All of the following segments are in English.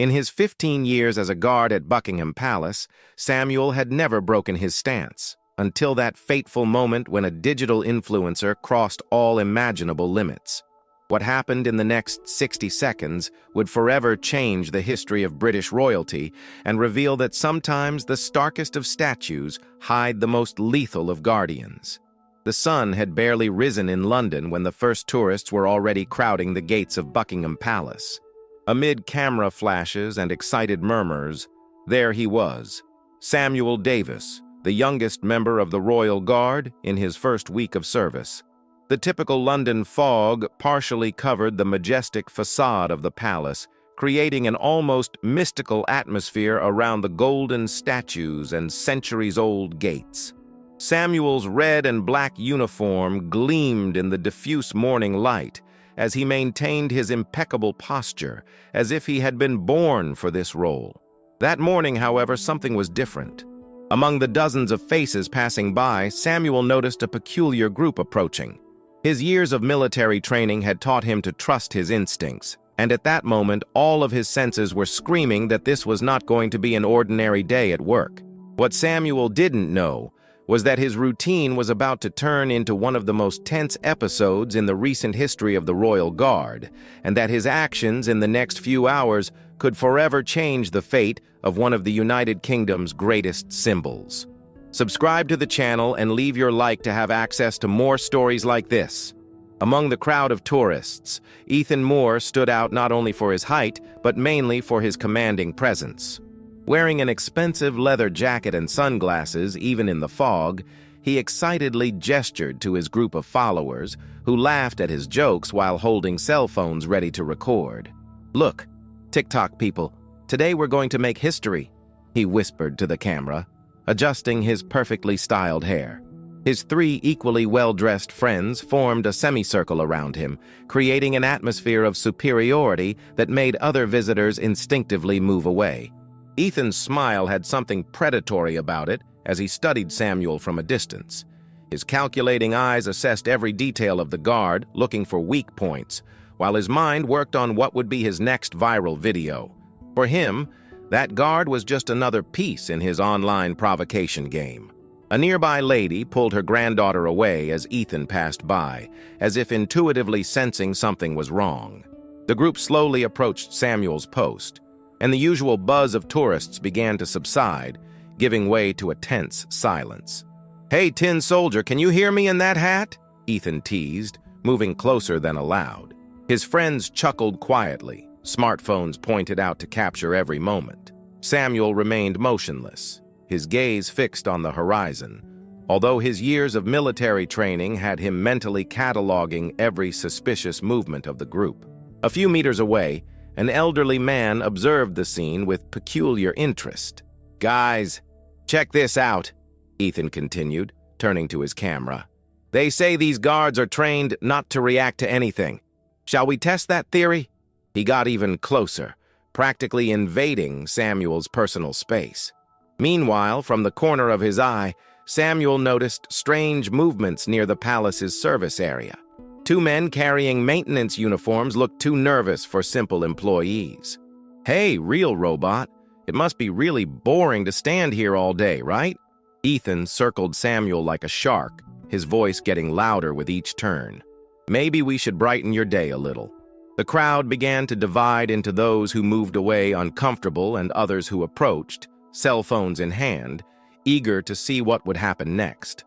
In his 15 years as a guard at Buckingham Palace, Samuel had never broken his stance, until that fateful moment when a digital influencer crossed all imaginable limits. What happened in the next 60 seconds would forever change the history of British royalty and reveal that sometimes the starkest of statues hide the most lethal of guardians. The sun had barely risen in London when the first tourists were already crowding the gates of Buckingham Palace. Amid camera flashes and excited murmurs, there he was, Samuel Davis, the youngest member of the Royal Guard in his first week of service. The typical London fog partially covered the majestic facade of the palace, creating an almost mystical atmosphere around the golden statues and centuries-old gates. Samuel's red and black uniform gleamed in the diffuse morning light as he maintained his impeccable posture, as if he had been born for this role. That morning, however, something was different. Among the dozens of faces passing by, Samuel noticed a peculiar group approaching. His years of military training had taught him to trust his instincts, and at that moment, all of his senses were screaming that this was not going to be an ordinary day at work. What Samuel didn't know was that his routine was about to turn into one of the most tense episodes in the recent history of the Royal Guard, and that his actions in the next few hours could forever change the fate of one of the United Kingdom's greatest symbols. Subscribe to the channel and leave your like to have access to more stories like this. Among the crowd of tourists, Ethan Moore stood out not only for his height, but mainly for his commanding presence. Wearing an expensive leather jacket and sunglasses, even in the fog, he excitedly gestured to his group of followers, who laughed at his jokes while holding cell phones ready to record. "Look, TikTok people, today we're going to make history," he whispered to the camera, adjusting his perfectly styled hair. His three equally well-dressed friends formed a semicircle around him, creating an atmosphere of superiority that made other visitors instinctively move away. Ethan's smile had something predatory about it as he studied Samuel from a distance. His calculating eyes assessed every detail of the guard, looking for weak points, while his mind worked on what would be his next viral video. For him, that guard was just another piece in his online provocation game. A nearby lady pulled her granddaughter away as Ethan passed by, as if intuitively sensing something was wrong. The group slowly approached Samuel's post, and the usual buzz of tourists began to subside, giving way to a tense silence. "Hey, tin soldier, can you hear me in that hat?" Ethan teased, moving closer than allowed. His friends chuckled quietly, smartphones pointed out to capture every moment. Samuel remained motionless, his gaze fixed on the horizon, although his years of military training had him mentally cataloging every suspicious movement of the group. A few meters away, an elderly man observed the scene with peculiar interest. "Guys, check this out," Ethan continued, turning to his camera. "They say these guards are trained not to react to anything. Shall we test that theory?" He got even closer, practically invading Samuel's personal space. Meanwhile, from the corner of his eye, Samuel noticed strange movements near the palace's service area. Two men carrying maintenance uniforms looked too nervous for simple employees. "Hey, real robot, it must be really boring to stand here all day, right?" Ethan circled Samuel like a shark, his voice getting louder with each turn. "Maybe we should brighten your day a little." The crowd began to divide into those who moved away uncomfortable and others who approached, cell phones in hand, eager to see what would happen next.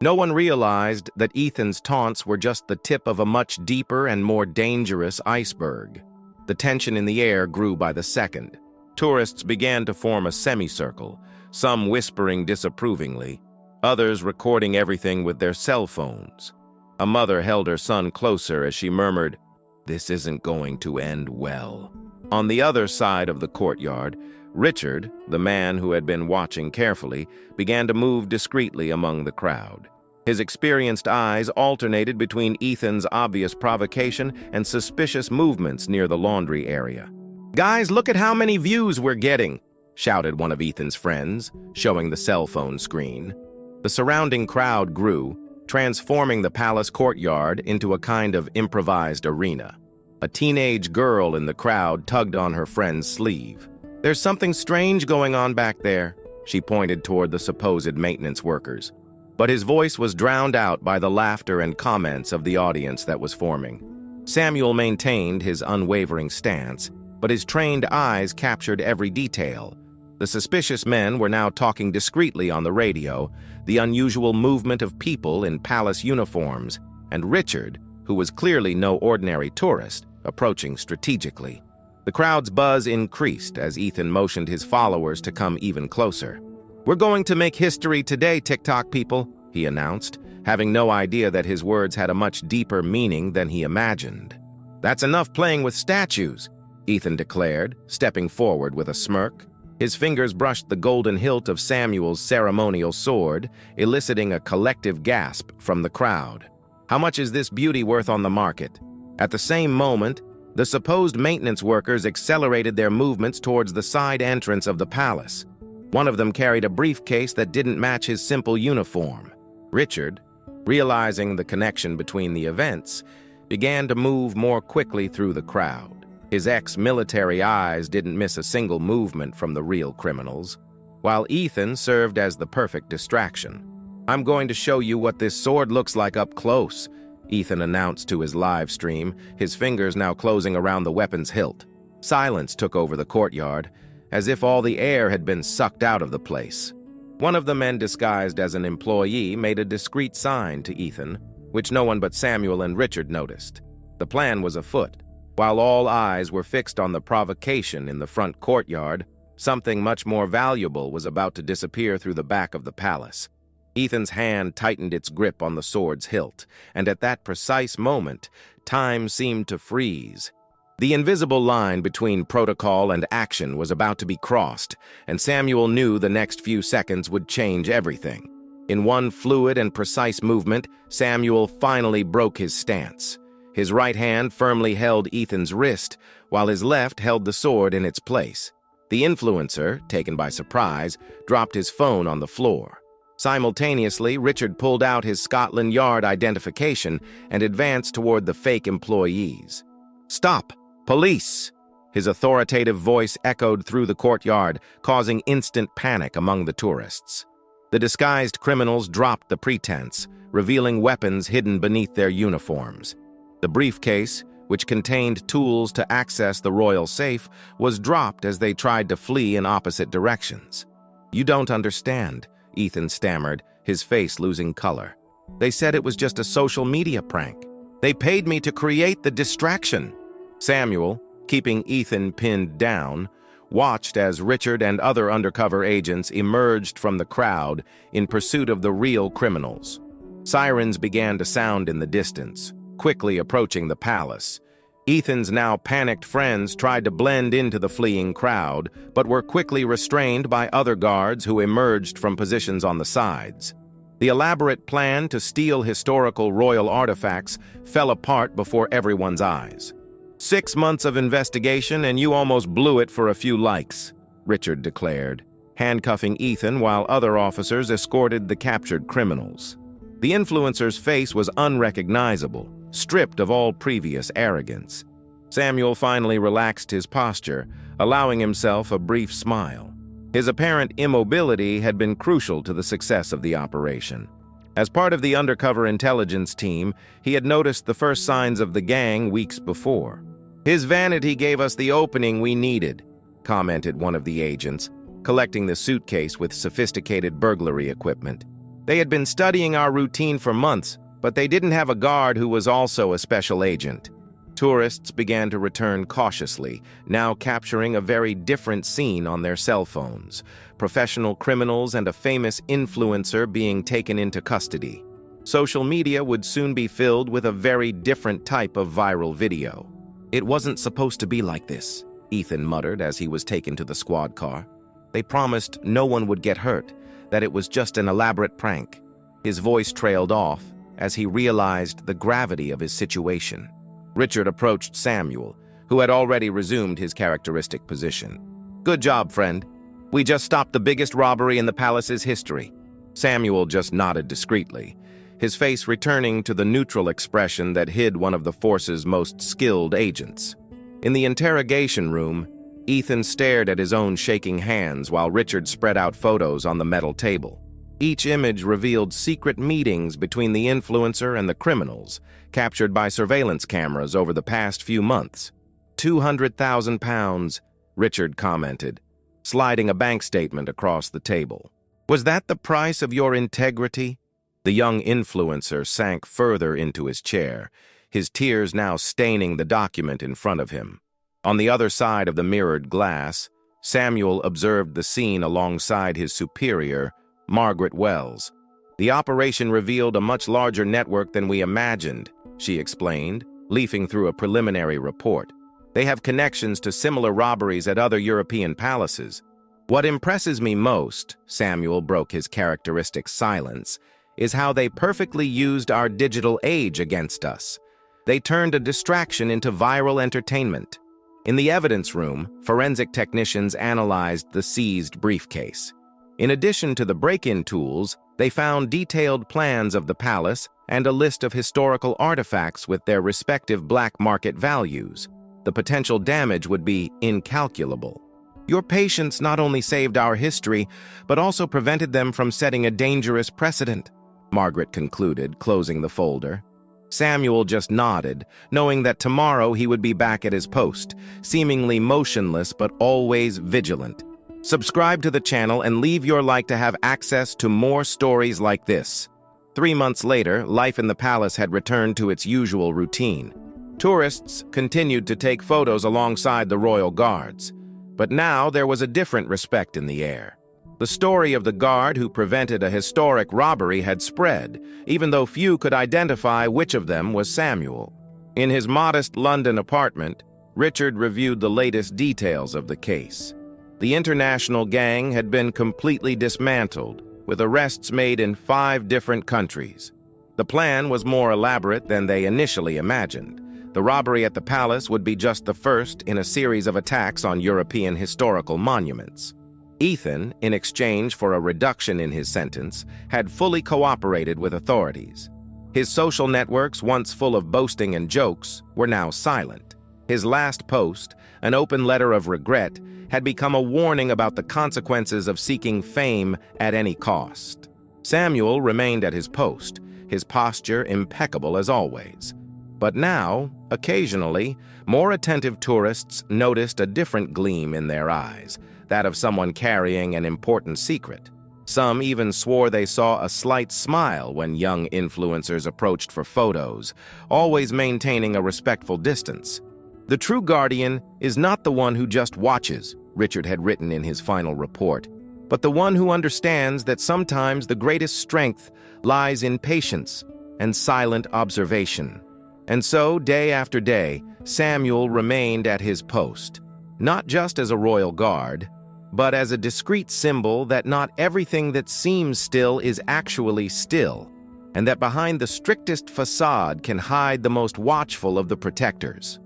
No one realized that Ethan's taunts were just the tip of a much deeper and more dangerous iceberg. The tension in the air grew by the second. Tourists began to form a semicircle, some whispering disapprovingly, others recording everything with their cell phones. A mother held her son closer as she murmured, "This isn't going to end well." On the other side of the courtyard, Richard, the man who had been watching carefully, began to move discreetly among the crowd. His experienced eyes alternated between Ethan's obvious provocation and suspicious movements near the laundry area. "Guys, look at how many views we're getting," shouted one of Ethan's friends, showing the cell phone screen. The surrounding crowd grew, transforming the palace courtyard into a kind of improvised arena. A teenage girl in the crowd tugged on her friend's sleeve. "There's something strange going on back there," she pointed toward the supposed maintenance workers. But his voice was drowned out by the laughter and comments of the audience that was forming. Samuel maintained his unwavering stance, but his trained eyes captured every detail. The suspicious men were now talking discreetly on the radio, the unusual movement of people in palace uniforms, and Richard, who was clearly no ordinary tourist, approaching strategically. The crowd's buzz increased as Ethan motioned his followers to come even closer. "We're going to make history today, TikTok people," he announced, having no idea that his words had a much deeper meaning than he imagined. "That's enough playing with statues," Ethan declared, stepping forward with a smirk. His fingers brushed the golden hilt of Samuel's ceremonial sword, eliciting a collective gasp from the crowd. "How much is this beauty worth on the market?" At the same moment, the supposed maintenance workers accelerated their movements towards the side entrance of the palace. One of them carried a briefcase that didn't match his simple uniform. Richard, realizing the connection between the events, began to move more quickly through the crowd. His ex-military eyes didn't miss a single movement from the real criminals, while Ethan served as the perfect distraction. "I'm going to show you what this sword looks like up close," Ethan announced to his live stream, his fingers now closing around the weapon's hilt. Silence took over the courtyard, as if all the air had been sucked out of the place. One of the men disguised as an employee made a discreet sign to Ethan, which no one but Samuel and Richard noticed. The plan was afoot. While all eyes were fixed on the provocation in the front courtyard, something much more valuable was about to disappear through the back of the palace. Ethan's hand tightened its grip on the sword's hilt, and at that precise moment, time seemed to freeze. The invisible line between protocol and action was about to be crossed, and Samuel knew the next few seconds would change everything. In one fluid and precise movement, Samuel finally broke his stance. His right hand firmly held Ethan's wrist, while his left held the sword in its place. The influencer, taken by surprise, dropped his phone on the floor. Simultaneously, Richard pulled out his Scotland Yard identification and advanced toward the fake employees. "Stop! Police!" His authoritative voice echoed through the courtyard, causing instant panic among the tourists. The disguised criminals dropped the pretense, revealing weapons hidden beneath their uniforms. The briefcase, which contained tools to access the royal safe, was dropped as they tried to flee in opposite directions. "You don't understand," Ethan stammered, his face losing color. "They said it was just a social media prank. They paid me to create the distraction." Samuel, keeping Ethan pinned down, watched as Richard and other undercover agents emerged from the crowd in pursuit of the real criminals. Sirens began to sound in the distance, quickly approaching the palace. Ethan's now panicked friends tried to blend into the fleeing crowd, but were quickly restrained by other guards who emerged from positions on the sides. The elaborate plan to steal historical royal artifacts fell apart before everyone's eyes. 6 months of investigation and you almost blew it for a few likes, Richard declared, handcuffing Ethan while other officers escorted the captured criminals. The influencer's face was unrecognizable, stripped of all previous arrogance. Samuel finally relaxed his posture, allowing himself a brief smile. His apparent immobility had been crucial to the success of the operation. As part of the undercover intelligence team, he had noticed the first signs of the gang weeks before. "His vanity gave us the opening we needed," commented one of the agents, collecting the suitcase with sophisticated burglary equipment. "They had been studying our routine for months, but they didn't have a guard who was also a special agent." Tourists began to return cautiously, now capturing a very different scene on their cell phones. Professional criminals and a famous influencer being taken into custody. Social media would soon be filled with a very different type of viral video. "It wasn't supposed to be like this," Ethan muttered as he was taken to the squad car. "They promised no one would get hurt, that it was just an elaborate prank." His voice trailed off as he realized the gravity of his situation. Richard approached Samuel, who had already resumed his characteristic position. "Good job, friend. We just stopped the biggest robbery in the palace's history." Samuel just nodded discreetly. his face returning to the neutral expression that hid one of the force's most skilled agents. In the interrogation room, Ethan stared at his own shaking hands while Richard spread out photos on the metal table. Each image revealed secret meetings between the influencer and the criminals, captured by surveillance cameras over the past few months. £200,000, Richard commented, sliding a bank statement across the table. Was that the price of your integrity? The young influencer sank further into his chair, his tears now staining the document in front of him. On the other side of the mirrored glass, Samuel observed the scene alongside his superior, Margaret Wells. The operation revealed a much larger network than we imagined, she explained, leafing through a preliminary report. They have connections to similar robberies at other European palaces. What impresses me most, Samuel broke his characteristic silence, is how they perfectly used our digital age against us. They turned a distraction into viral entertainment. In the evidence room, forensic technicians analyzed the seized briefcase. In addition to the break-in tools, they found detailed plans of the palace and a list of historical artifacts with their respective black market values. The potential damage would be incalculable. Your patience not only saved our history, but also prevented them from setting a dangerous precedent, Margaret concluded, closing the folder. Samuel just nodded, knowing that tomorrow he would be back at his post, seemingly motionless but always vigilant. Subscribe to the channel and leave your like to have access to more stories like this. 3 months later, life in the palace had returned to its usual routine. Tourists continued to take photos alongside the royal guards. But now there was a different respect in the air. The story of the guard who prevented a historic robbery had spread, even though few could identify which of them was Samuel. In his modest London apartment, Richard reviewed the latest details of the case. The international gang had been completely dismantled, with arrests made in 5 different countries. The plan was more elaborate than they initially imagined. The robbery at the palace would be just the first in a series of attacks on European historical monuments. Ethan, in exchange for a reduction in his sentence, had fully cooperated with authorities. His social networks, once full of boasting and jokes, were now silent. His last post, an open letter of regret, had become a warning about the consequences of seeking fame at any cost. Samuel remained at his post, his posture impeccable as always. But now, occasionally, more attentive tourists noticed a different gleam in their eyes, that of someone carrying an important secret. Some even swore they saw a slight smile when young influencers approached for photos, always maintaining a respectful distance. The true guardian is not the one who just watches, Richard had written in his final report, but the one who understands that sometimes the greatest strength lies in patience and silent observation. And so, day after day, Samuel remained at his post, not just as a royal guard, but as a discreet symbol that not everything that seems still is actually still, and that behind the strictest facade can hide the most watchful of the protectors.